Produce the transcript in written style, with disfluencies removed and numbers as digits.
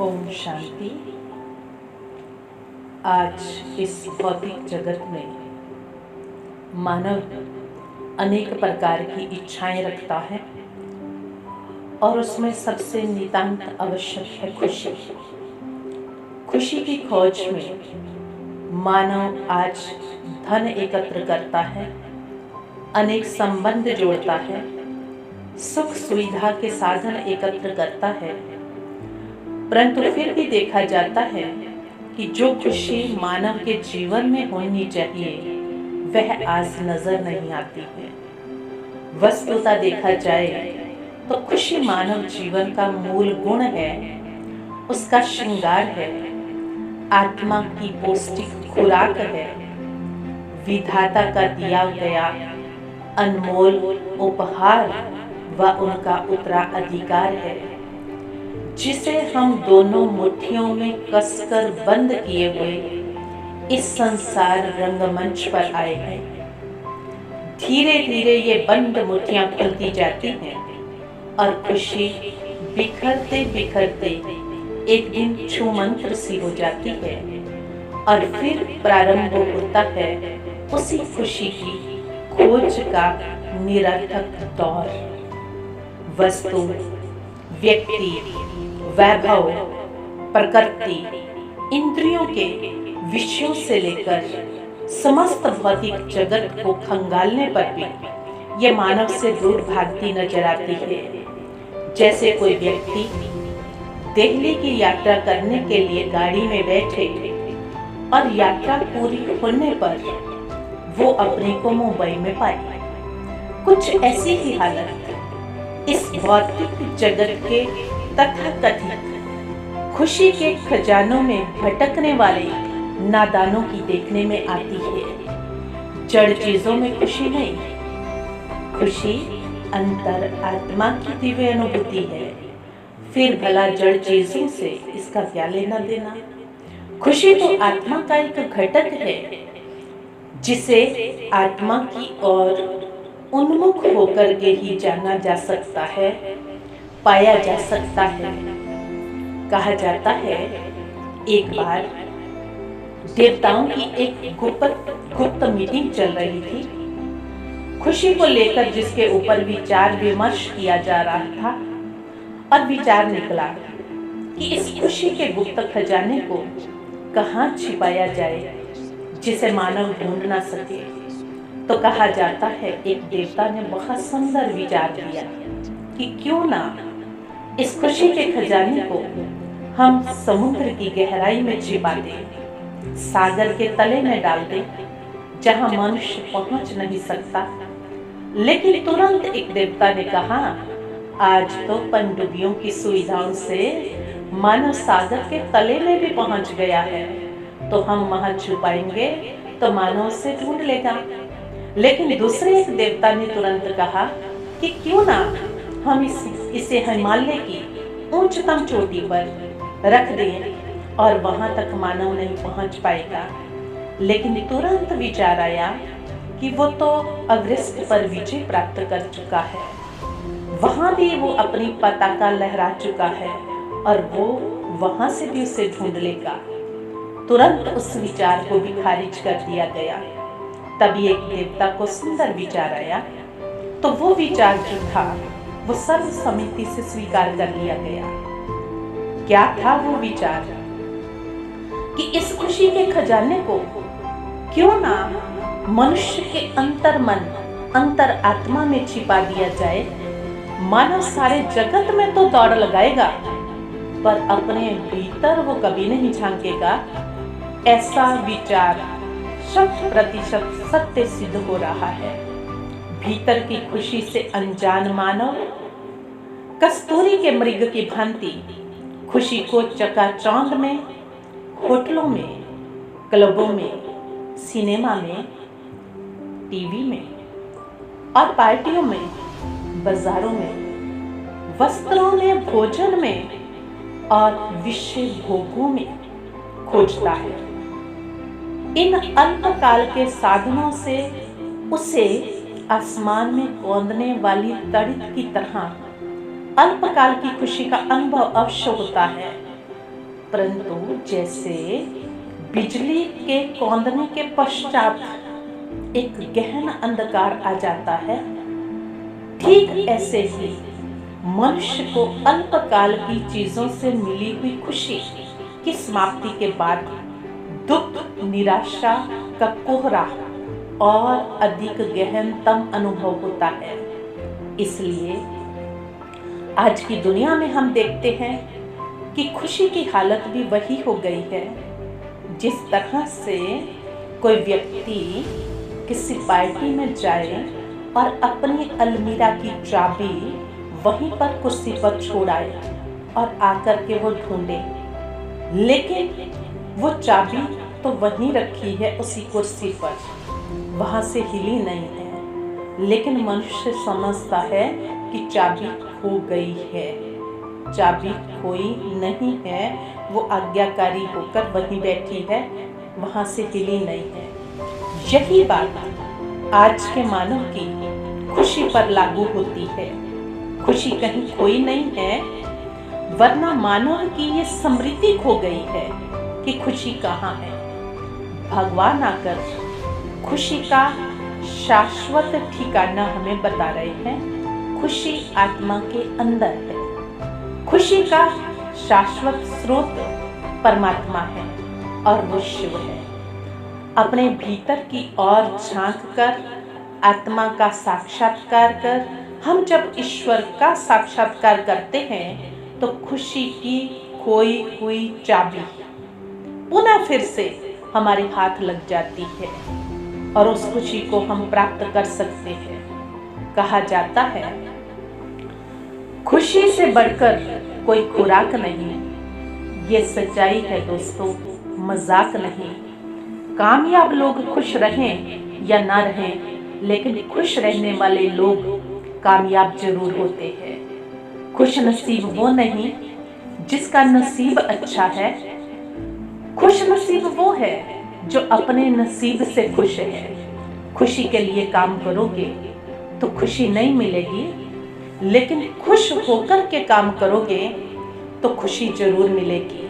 ओम शांति। आज इस भौतिक जगत में मानव अनेक प्रकार की इच्छाएं रखता है और उसमें सबसे नितांत आवश्यक है खुशी। खुशी की खोज में मानव आज धन एकत्र करता है, अनेक संबंध जोड़ता है, सुख सुविधा के साधन एकत्र करता है, परंतु फिर भी देखा जाता है कि जो खुशी मानव के जीवन में होनी चाहिए वह आज नजर नहीं आती है। वस्तुतः देखा जाए तो खुशी मानव जीवन का मूल गुण है, उसका श्रृंगार है, आत्मा की पौष्टिक खुराक है, विधाता का दिया गया अनमोल उपहार व उनका उत्तराधिकार है, जिसे हम दोनों मुट्ठियों में कसकर बंद किए हुए इस संसार रंगमंच पर आए हैं। धीरे धीरे ये बंद मुट्ठियां खुलती जाती हैं और खुशी बिखरते बिखरते एक दिन छूमंत्र सी हो जाती है और फिर प्रारंभ होता है उसी खुशी की खोज का निरर्थक दौर। वस्तु, व्यक्ति, वैभव, प्रकृति, इंद्रियों के विषयों से लेकर समस्त भौतिक जगत को खंगालने पर भी ये मानव से दूर भागती नजर आती है। जैसे कोई व्यक्ति दिल्ली की यात्रा करने के लिए गाड़ी में बैठे और यात्रा पूरी होने पर वो अपने को मुंबई में पाए। कुछ ऐसी ही हालत इस भौतिक जगत के तथाकथित खुशी के खजानों में भटकने वाले नादानों की देखने में आती है। जड़ चीजों में खुशी नहीं, खुशी अंतर आत्मा की दिव्य अनुभूति है। फिर भला जड़ चीजों से इसका क्या लेना देना। खुशी तो आत्मा का एक घटक है जिसे आत्मा की ओर उन्मुख होकर के ही जाना जा सकता है, पाया जा सकता है। कहा जाता है एक बार देवताओं की एक गुप्त मीटिंग चल रही थी, खुशी को लेकर जिसके ऊपर विचार विमर्श किया जा रहा था, और विचार निकला कि इस खुशी के गुप्त खजाने को कहाँ छिपाया जाए जिसे मानव ढूंढ ना सके। तो कहा जाता है एक देवता ने बहुत सुंदर विचार किया कि क्यों ना इस खुशी के खजाने को हम समुद्र की गहराई में छिपा दें, सागर के तले में डाल दें, जहां मनुष्य पहुंच नहीं सकता। लेकिन तुरंत एक देवता ने कहा, आज तो पनडुब्बियों की सुविधाओं से मानव सागर के तले में भी पहुंच गया है, तो हम वहां छुपाएंगे तो मानव उसे ढूंढ लेगा। लेकिन दूसरे एक देवता ने तुरंत कहा कि क्यों ना हम इसे हिमालय की उच्चतम चोटी पर रख दें और वहां तक मानव नहीं पहुंच पाएगा। लेकिन तुरंत विचार आया कि वो तो एवरेस्ट पर विजय प्राप्त कर चुका है, वहां भी वो अपनी पताका लहरा चुका है और वो वहां से भी उसे ढूंढ लेगा। तुरंत उस विचार को भी खारिज कर दिया गया। तभी एक देवता को सुंदर विचार आया, तो वो विचार जो था वो सर्वसम्मति से स्वीकार कर लिया गया। क्या था वो विचार कि इस खुशी के खजाने को क्यों ना मनुष्य के अंतर मन, अंतर आत्मा में छिपा दिया जाए। मानव सारे जगत में तो दौड़ लगाएगा पर अपने भीतर वो कभी नहीं झांकेगा। ऐसा विचार 100% सत्य सिद्ध हो रहा है। भीतर की खुशी से अनजान मानव कस्तूरी के मृग की भांति खुशी को चकाचौंध में, होटलों में, क्लबों में, सिनेमा में, टीवी में और पार्टियों में, बाजारों में, वस्त्रों में, भोजन में और विषय भोगों में खोजता है। इन अल्पकाल के साधनों से उसे आसमान में कौंधने वाली तड़ित की तरह अल्पकाल की खुशी का अनुभव अवश्य होता है, परंतु जैसे बिजली के कौंधने के पश्चात एक गहन अंधकार आ जाता है, ठीक ऐसे ही मनुष्य को अल्पकाल की चीजों से मिली हुई खुशी की समाप्ति के बाद दुख, निराशा का कोहरा और अधिक गहनतम अनुभव होता है। इसलिए आज की दुनिया में हम देखते हैं कि खुशी की हालत भी वही हो गई है जिस तरह से कोई व्यक्ति किसी पार्टी में जाए और अपनी अलमीरा की चाबी वहीं पर कुर्सी पर छोड़ आए और आकर के वो ढूंढे, लेकिन वो चाबी तो वहीं रखी है उसी कुर्सी पर, वहां से हिली नहीं है। लेकिन मनुष्य समझता है कि चाबी खो गई है। चाबी खोई नहीं है, वो आज्ञाकारी होकर वहीं बैठी है, वहां से हिली नहीं है। यही बात आज के मानव की खुशी पर लागू होती है। खुशी कहीं खोई नहीं है, वरना मानव की ये स्मृति खो गई है कि खुशी कहाँ है। भगवान आकर खुशी का शाश्वत ठिकाना हमें बता रहे हैं। खुशी आत्मा के अंदर है। खुशी का शाश्वत स्रोत परमात्मा है और वो शिव है। अपने भीतर की ओर झांक कर आत्मा का साक्षात्कार कर हम जब ईश्वर का साक्षात्कार करते हैं तो खुशी की खोई हुई चाबी पुनः फिर से हमारे हाथ लग जाती है और उस खुशी को हम प्राप्त कर सकते हैं। कहा जाता है, खुशी से बढ़कर कोई खुराक नहीं। ये सच्चाई है दोस्तों, मजाक नहीं। कामयाब लोग खुश रहें या ना रहें, लेकिन खुश रहने वाले लोग कामयाब जरूर होते हैं। खुश नसीब वो नहीं जिसका नसीब अच्छा है, खुश नसीब वो है जो अपने नसीब से खुश है। खुशी के लिए काम करोगे तो खुशी नहीं मिलेगी, लेकिन खुश होकर के काम करोगे तो खुशी जरूर मिलेगी।